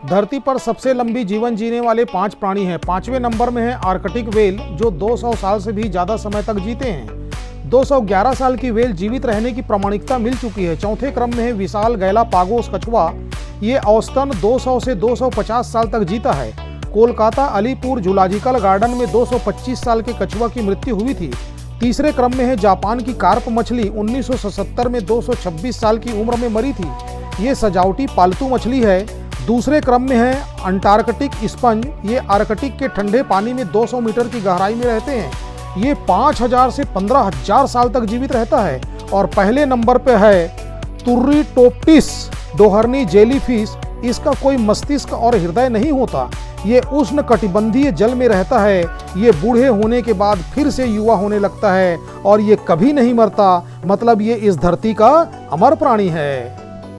धरती पर सबसे लंबी जीवन जीने वाले 5 प्राणी हैं। 5वें नंबर में है आर्कटिक व्हेल, जो 200 साल से भी ज्यादा समय तक जीते हैं। 211 साल की व्हेल जीवित रहने की प्रामाणिकता मिल चुकी है। चौथे क्रम में है विशाल गैलापागोस कछुआ, ये औसतन 200 से 250 साल तक जीता है। कोलकाता अलीपुर जूलॉजिकल गार्डन में 225 साल के कछुआ की मृत्यु हुई थी। तीसरे क्रम में है जापान की कार्प मछली, 1977 में 226 साल की उम्र में मरी थी। ये सजावटी पालतू मछली है। दूसरे क्रम में है अंटार्कटिक स्पंज, ये आर्कटिक के ठंडे पानी में 200 मीटर की गहराई में रहते हैं। ये 5000 से 15000 साल तक जीवित रहता है। और पहले नंबर पे है तुर्रीटोप्टिस डोहर्नी जेलीफिश, इसका कोई मस्तिष्क और हृदय नहीं होता। ये उष्ण कटिबंधीय जल में रहता है। ये बूढ़े होने के बाद फिर से युवा होने लगता है और ये कभी नहीं मरता, मतलब ये इस धरती का अमर प्राणी है।